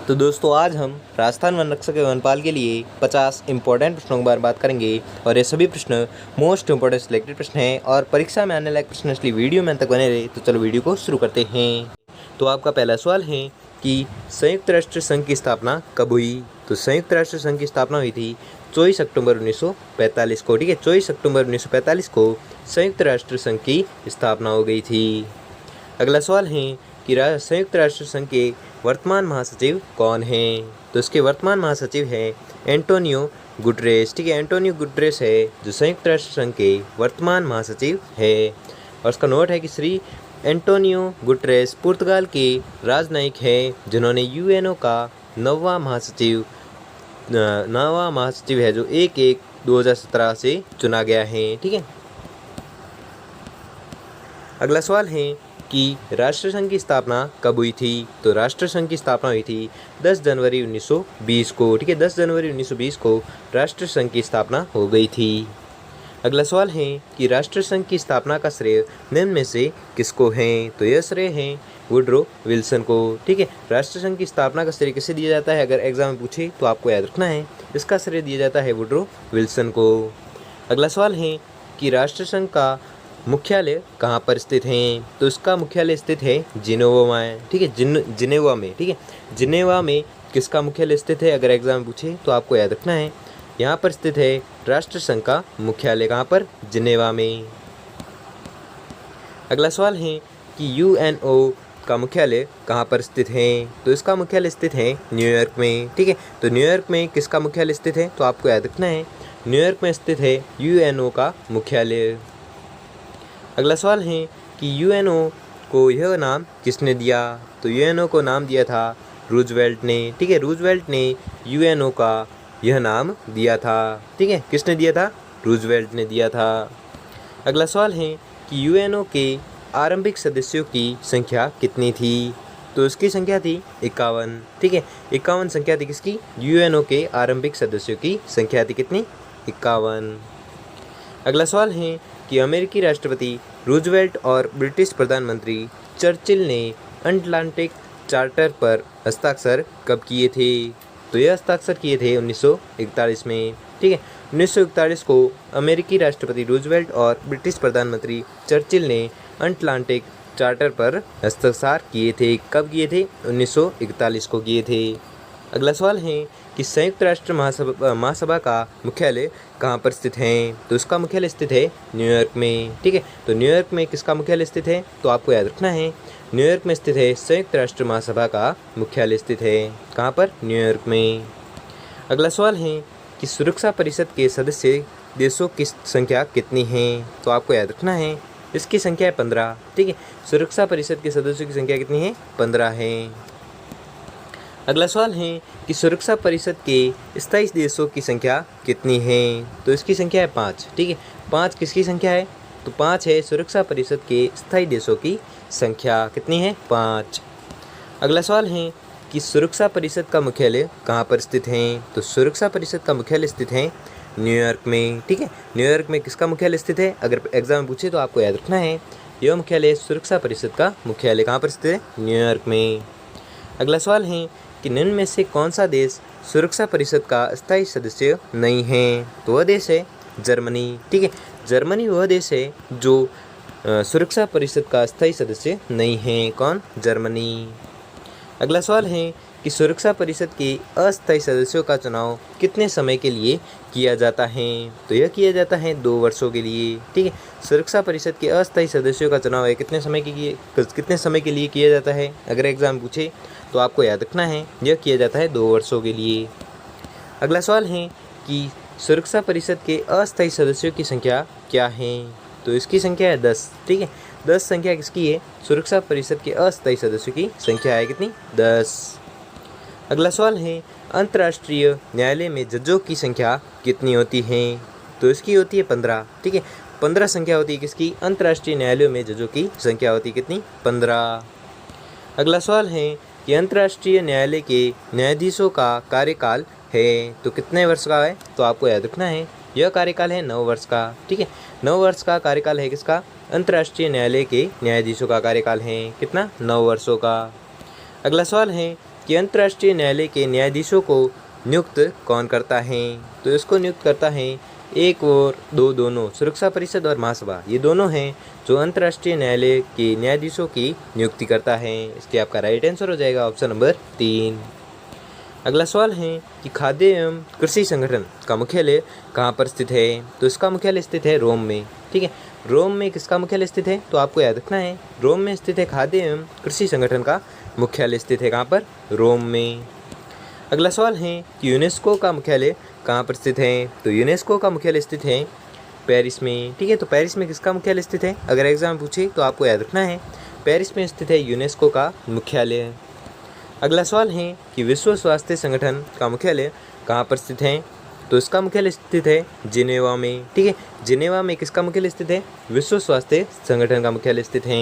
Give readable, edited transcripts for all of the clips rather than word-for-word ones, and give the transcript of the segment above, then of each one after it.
तो दोस्तों आज हम राजस्थान वन रक्षक एवं वनपाल के लिए 50 इंपॉर्टेंट प्रश्नों के बारे में बात करेंगे और ये सभी प्रश्न मोस्ट इंपॉर्टेंट सिलेक्टेड प्रश्न हैं और परीक्षा में आने लायक प्रश्न, इसलिए वीडियो में अंत तक बने रहे। तो चलो वीडियो को शुरू करते हैं। तो आपका पहला सवाल है कि संयुक्त राष्ट्र संघ की स्थापना कब हुई। तो संयुक्त राष्ट्र संघ की स्थापना हुई थी 24 अक्टूबर 1945 को। ठीक है, 24 अक्टूबर 1945 को संयुक्त राष्ट्र संघ की स्थापना हो गई थी। अगला सवाल है कि संयुक्त राष्ट्र संघ के वर्तमान महासचिव कौन हैं। तो इसके वर्तमान महासचिव हैं एंटोनियो गुटरेस। ठीक है, एंटोनियो गुटरेस है जो संयुक्त राष्ट्र संघ के वर्तमान महासचिव है। और उसका नोट है कि श्री एंटोनियो गुटरेस पुर्तगाल के राजनयिक हैं जिन्होंने यूएनओ का नौवां महासचिव है जो 1/1/2017 से चुना गया है। ठीक है, अगला सवाल है कि राष्ट्रसंघ की स्थापना कब हुई थी। तो राष्ट्रसंघ की स्थापना हुई थी 10 जनवरी 1920 को। ठीक है, 10 जनवरी 1920 को राष्ट्रसंघ की स्थापना हो गई थी। अगला सवाल है कि राष्ट्रसंघ की स्थापना का श्रेय निम्न में से किसको है। तो यह श्रेय है वुडरो विल्सन को। ठीक है, राष्ट्रसंघ की स्थापना का श्रेय किसे दिया जाता है, अगर एग्जाम में पूछे तो आपको याद रखना है, इसका श्रेय दिया जाता है वुडरो विल्सन को। अगला सवाल है कि राष्ट्रसंघ का मुख्यालय कहाँ पर स्थित है। तो इसका मुख्यालय स्थित है जिनेवा में। ठीक है, जिनेवा में। ठीक है, जिनेवा में किसका मुख्यालय स्थित है, अगर एग्जाम पूछे तो आपको याद रखना है, यहाँ पर स्थित है राष्ट्रसंघ का मुख्यालय। कहाँ पर, जिनेवा में। अगला सवाल है कि यूएनओ का मुख्यालय कहाँ पर स्थित है। तो इसका मुख्यालय स्थित है न्यूयॉर्क में। ठीक है, तो न्यूयॉर्क में किसका मुख्यालय स्थित है, तो आपको याद रखना है, न्यूयॉर्क में स्थित है यूएनओ का मुख्यालय। अगला सवाल है कि यूएनओ को यह नाम किसने दिया। तो यूएनओ को नाम दिया था रूजवेल्ट ने। ठीक है, रूजवेल्ट ने यूएनओ का यह नाम दिया था। ठीक है, किसने दिया था, रूजवेल्ट ने दिया था। अगला सवाल है कि यूएनओ के आरंभिक सदस्यों की संख्या कितनी थी। तो इसकी संख्या थी 51। ठीक है, 51 संख्या थी किसकी, यूएनओ के आरंभिक सदस्यों की संख्या थी कितनी, 51। अगला सवाल है कि अमेरिकी राष्ट्रपति रूजवेल्ट और ब्रिटिश प्रधानमंत्री चर्चिल ने अटलांटिक चार्टर पर हस्ताक्षर कब किए थे। तो यह हस्ताक्षर किए थे 1941 में। ठीक है, 1941 को अमेरिकी राष्ट्रपति रूजवेल्ट और ब्रिटिश प्रधानमंत्री चर्चिल ने अटलांटिक चार्टर पर हस्ताक्षर किए थे। कब किए थे, 1941 को किए थे। अगला सवाल है कि संयुक्त राष्ट्र महासभा का मुख्यालय कहाँ पर स्थित है। तो इसका मुख्यालय स्थित है न्यूयॉर्क में। ठीक है, तो न्यूयॉर्क में किसका मुख्यालय स्थित है, तो आपको याद रखना है, न्यूयॉर्क में स्थित है संयुक्त राष्ट्र महासभा का मुख्यालय स्थित है। कहाँ पर, न्यूयॉर्क में। अगला सवाल है कि सुरक्षा परिषद के सदस्य देशों की संख्या कितनी है। तो आपको याद रखना है, इसकी संख्या है 15। ठीक है, सुरक्षा परिषद के सदस्यों की संख्या कितनी है, 15 है। अगला सवाल है कि सुरक्षा परिषद के स्थायी देशों की संख्या कितनी है। तो इसकी संख्या है 5। ठीक है, 5 किसकी संख्या है, तो 5 है सुरक्षा परिषद के स्थायी देशों की संख्या, कितनी है, 5। अगला सवाल है कि सुरक्षा परिषद का मुख्यालय कहाँ पर स्थित है। तो सुरक्षा परिषद का मुख्यालय स्थित है न्यूयॉर्क में। ठीक है, न्यूयॉर्क में किसका मुख्यालय स्थित है, अगर एग्जाम में पूछे तो आपको याद रखना है, यह मुख्यालय सुरक्षा परिषद का मुख्यालय कहाँ पर स्थित है, न्यूयॉर्क में। अगला सवाल है कि निम्न में से कौन सा देश सुरक्षा परिषद का स्थायी सदस्य नहीं है। तो वह देश है जर्मनी। ठीक है, जर्मनी वह देश है जो सुरक्षा परिषद का स्थायी सदस्य नहीं है। कौन, जर्मनी। अगला सवाल है कि सुरक्षा परिषद के अस्थायी सदस्यों का चुनाव कितने समय के लिए किया जाता है। तो यह किया जाता है 2 वर्षों के लिए। ठीक है, सुरक्षा परिषद के अस्थायी सदस्यों का चुनाव है कितने समय के लिए किया जाता है, अगर एग्जाम पूछे तो आपको याद रखना है, यह किया जाता है 2 वर्षों के लिए। अगला सवाल है कि सुरक्षा परिषद के अस्थायी सदस्यों की संख्या क्या है। तो इसकी संख्या है 10। ठीक है, 10 संख्या किसकी है, सुरक्षा परिषद के अस्थायी सदस्यों की संख्या है कितनी, 10। अगला सवाल है अंतर्राष्ट्रीय न्यायालय में जजों की संख्या कितनी होती है। तो इसकी होती है 15। ठीक है, 15 संख्या होती है किसकी, अंतर्राष्ट्रीय न्यायालयों में जजों की संख्या होती है कितनी, 15। अगला सवाल है कि अंतर्राष्ट्रीय न्यायालय के न्यायाधीशों का कार्यकाल है तो कितने वर्ष का है। तो आपको याद रखना है, यह कार्यकाल है 9 वर्ष का। ठीक है, 9 वर्ष का कार्यकाल है किसका, अंतर्राष्ट्रीय न्यायालय के न्यायाधीशों का कार्यकाल है कितना, 9 वर्षों का। अगला सवाल है कि अंतर्राष्ट्रीय न्यायालय के न्यायाधीशों को नियुक्त कौन करता है? तो इसको नियुक्त करता है एक और दो दोनों, सुरक्षा परिषद और महासभा, ये दोनों हैं जो अंतर्राष्ट्रीय न्यायालय के न्यायाधीशों की नियुक्ति करता है। इसके आपका राइट आंसर हो जाएगा ऑप्शन नंबर 3। अगला सवाल है कि खाद्य एवं कृषि संगठन का मुख्यालय कहाँ पर स्थित है? तो इसका मुख्यालय स्थित है रोम में। ठीक है, रोम में किसका मुख्यालय स्थित है? तो आपको याद रखना है रोम में स्थित है खाद्य एवं कृषि संगठन का मुख्यालय स्थित है कहाँ पर? रोम में। अगला सवाल है कि यूनेस्को का मुख्यालय कहाँ पर स्थित है? तो यूनेस्को का मुख्यालय स्थित है पेरिस में। ठीक है, तो पेरिस में किसका मुख्यालय स्थित है? अगर एग्जाम पूछे तो आपको याद रखना है पेरिस में स्थित है यूनेस्को का मुख्यालय। अगला सवाल है कि विश्व स्वास्थ्य संगठन का मुख्यालय कहाँ पर स्थित है? तो इसका मुख्यालय स्थित है जिनेवा में। ठीक है, जिनेवा में किसका मुख्यालय स्थित है? विश्व स्वास्थ्य संगठन का मुख्यालय स्थित है।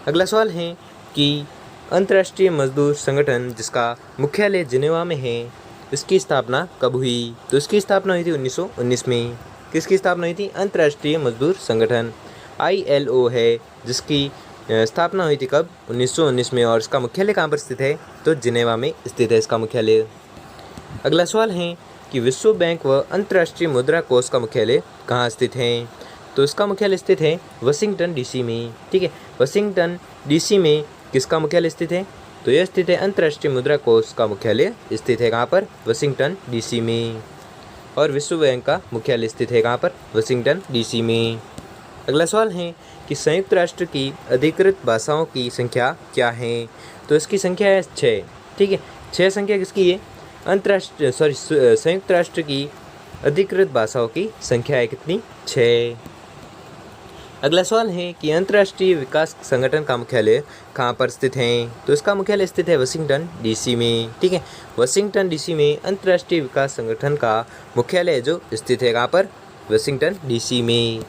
अगला सवाल है कि अंतर्राष्ट्रीय मजदूर संगठन जिसका मुख्यालय जिनेवा में है, इसकी स्थापना कब हुई? तो इसकी स्थापना हुई थी 1919 में। किसकी स्थापना हुई थी? अंतर्राष्ट्रीय मजदूर संगठन ILO है, जिसकी स्थापना हुई थी कब? 1919 में। और इसका मुख्यालय कहाँ पर स्थित है? तो जिनेवा में स्थित है इसका मुख्यालय। अगला सवाल है कि विश्व बैंक व अंतर्राष्ट्रीय मुद्रा कोष का मुख्यालय कहाँ स्थित है? तो इसका मुख्यालय स्थित है वाशिंगटन DC में। ठीक है, वाशिंगटन DC में किसका मुख्यालय स्थित है? तो यह स्थित है अंतर्राष्ट्रीय मुद्रा कोष का मुख्यालय स्थित है कहाँ पर? वाशिंगटन DC में। और विश्व बैंक का मुख्यालय स्थित है कहाँ पर? वाशिंगटन DC में। अगला सवाल है कि संयुक्त राष्ट्र की अधिकृत भाषाओं की संख्या क्या है? तो इसकी संख्या है 6। ठीक है, 6 संख्या किसकी है? संयुक्त राष्ट्र की अधिकृत भाषाओं की संख्या है कितनी? 6। अगला सवाल है कि अंतर्राष्ट्रीय विकास संगठन का मुख्यालय कहाँ पर स्थित है? तो इसका मुख्यालय स्थित है वाशिंगटन DC में। ठीक है, वाशिंगटन DC में अंतर्राष्ट्रीय विकास संगठन का मुख्यालय जो स्थित है कहाँ पर? वाशिंगटन DC में।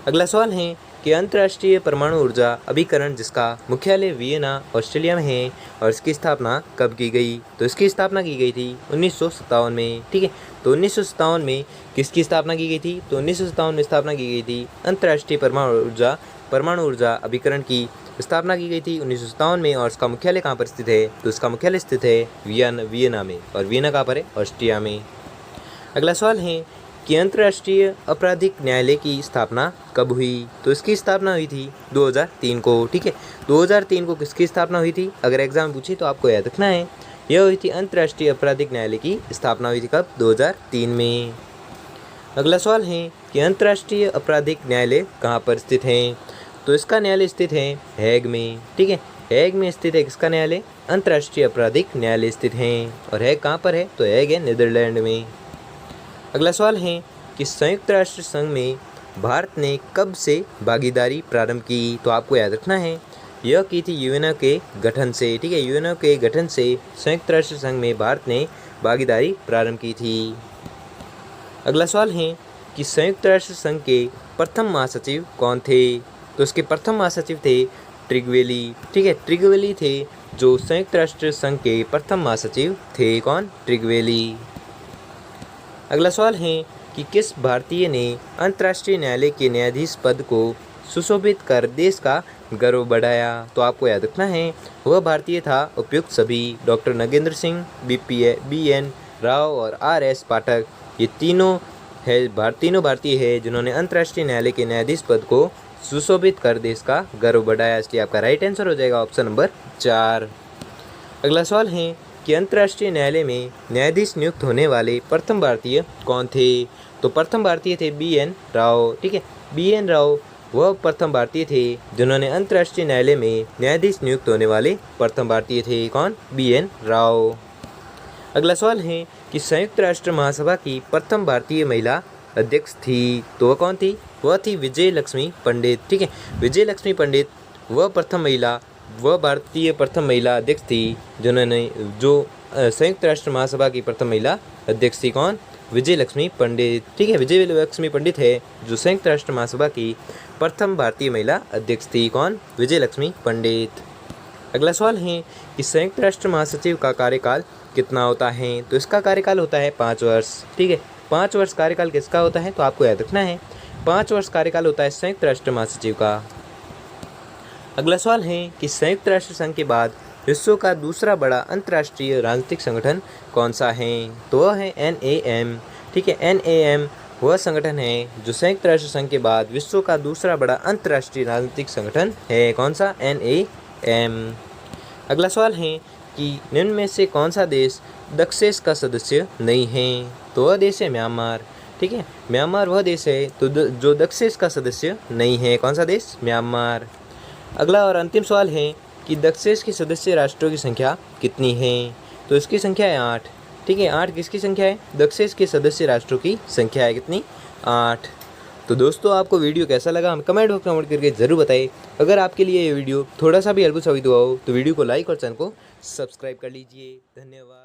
अगला सवाल है कि अंतर्राष्ट्रीय परमाणु ऊर्जा अभिकरण जिसका मुख्यालय वियना ऑस्ट्रेलिया में है, और इसकी स्थापना कब की गई? तो इसकी स्थापना की गई थी 1957 में। ठीक है, तो 1957 में किसकी स्थापना की गई थी? तो 1957 में स्थापना की गई थी अंतर्राष्ट्रीय परमाणु ऊर्जा अभिकरण की स्थापना की गई थी 1957 में। और इसका मुख्यालय कहाँ पर स्थित है? तो इसका मुख्यालय स्थित है वियना में। और वियना कहाँ पर है? ऑस्ट्रिया में। अगला सवाल है कि अंतर्राष्ट्रीय आपराधिक न्यायालय की स्थापना कब हुई? तो इसकी स्थापना हुई थी 2003 को। ठीक है, 2003 को किसकी स्थापना हुई थी? अगर एग्जाम पूछे तो आपको याद रखना है यह हुई थी अंतर्राष्ट्रीय आपराधिक न्यायालय की स्थापना हुई थी कब? 2003 में। अगला सवाल है कि अंतर्राष्ट्रीय आपराधिक न्यायालय कहाँ पर स्थित है? तो इसका न्यायालय स्थित है हैग में। ठीक है, हैग में स्थित है किसका न्यायालय? अंतर्राष्ट्रीय आपराधिक न्यायालय स्थित है। और हैग कहाँ पर है? तो हैग है नीदरलैंड में। अगला सवाल है कि संयुक्त राष्ट्र संघ में भारत ने कब से भागीदारी प्रारंभ की? तो आपको याद रखना है यह की थी यूएनओ के गठन से। ठीक है, यूएनओ के गठन से संयुक्त राष्ट्र संघ में भारत ने भागीदारी प्रारंभ की थी। अगला सवाल है कि संयुक्त राष्ट्र संघ के प्रथम महासचिव कौन थे? तो इसके प्रथम महासचिव थे ट्रिगवेली। ठीक है, ट्रिगवेली थे जो संयुक्त राष्ट्र संघ के प्रथम महासचिव थे। कौन? ट्रिगवेली। अगला सवाल है कि किस भारतीय ने अंतर्राष्ट्रीय न्यायालय के न्यायाधीश पद को सुशोभित कर देश का गौरव बढ़ाया? तो आपको याद रखना है वह भारतीय था उपयुक्त सभी, डॉक्टर नगेंद्र सिंह, BN राव और RS पाठक। ये तीनों भारतीय है जिन्होंने अंतर्राष्ट्रीय न्यायालय के न्यायाधीश पद को सुशोभित कर देश का गौरव बढ़ाया। इसलिए आपका राइट आंसर हो जाएगा ऑप्शन नंबर 4। अगला सवाल है कि अंतर्राष्ट्रीय न्यायालय में न्यायाधीश नियुक्त होने वाले प्रथम भारतीय कौन थे? तो प्रथम भारतीय थे BN राव। ठीक है, BN राव वह प्रथम भारतीय थे जिन्होंने अंतर्राष्ट्रीय न्यायालय में न्यायाधीश नियुक्त होने वाले प्रथम भारतीय थे। कौन? BN राव। अगला सवाल है कि संयुक्त राष्ट्र महासभा की प्रथम भारतीय महिला अध्यक्ष थी, तो वह कौन थी? वह थी विजय लक्ष्मी पंडित। ठीक है, विजय लक्ष्मी पंडित वह भारतीय प्रथम महिला अध्यक्ष थी जो संयुक्त राष्ट्र महासभा की प्रथम महिला अध्यक्ष थी। कौन? विजय लक्ष्मी पंडित। ठीक है, विजय लक्ष्मी पंडित है जो संयुक्त राष्ट्र महासभा की प्रथम भारतीय महिला अध्यक्ष थी। कौन? विजय लक्ष्मी पंडित। अगला सवाल है कि संयुक्त राष्ट्र महासचिव का कार्यकाल कितना होता है? तो इसका कार्यकाल होता है 5 वर्ष। ठीक है, 5 वर्ष कार्यकाल किसका होता है? तो आपको याद रखना है 5 वर्ष कार्यकाल होता है संयुक्त राष्ट्र महासचिव का। अगला सवाल है कि संयुक्त राष्ट्र संघ के बाद विश्व का दूसरा बड़ा अंतर्राष्ट्रीय राजनीतिक संगठन कौन सा है? तो वह है NAM। ठीक है, NAM वह संगठन है जो संयुक्त राष्ट्र संघ के बाद विश्व का दूसरा बड़ा अंतर्राष्ट्रीय राजनीतिक संगठन है। कौन सा? NAM। अगला सवाल है कि निम्न में से कौन सा देश दक्षेस का सदस्य नहीं है? तो वह देश है म्यांमार। ठीक है, म्यांमार वह देश है तो जो दक्षेस का सदस्य नहीं है। कौन सा देश? म्यांमार। अगला और अंतिम सवाल है कि दक्षेस के सदस्य राष्ट्रों की संख्या कितनी है? तो इसकी संख्या है 8। ठीक है, 8 किसकी संख्या है? दक्षेस के सदस्य राष्ट्रों की संख्या है कितनी? 8। तो दोस्तों आपको वीडियो कैसा लगा हम कमेंट बॉक्स में कमेंट करके ज़रूर बताइए। अगर आपके लिए ये वीडियो थोड़ा सा भी हेल्पफुल साबित हुआ हो तो वीडियो को लाइक और चैनल को सब्सक्राइब कर लीजिए। धन्यवाद।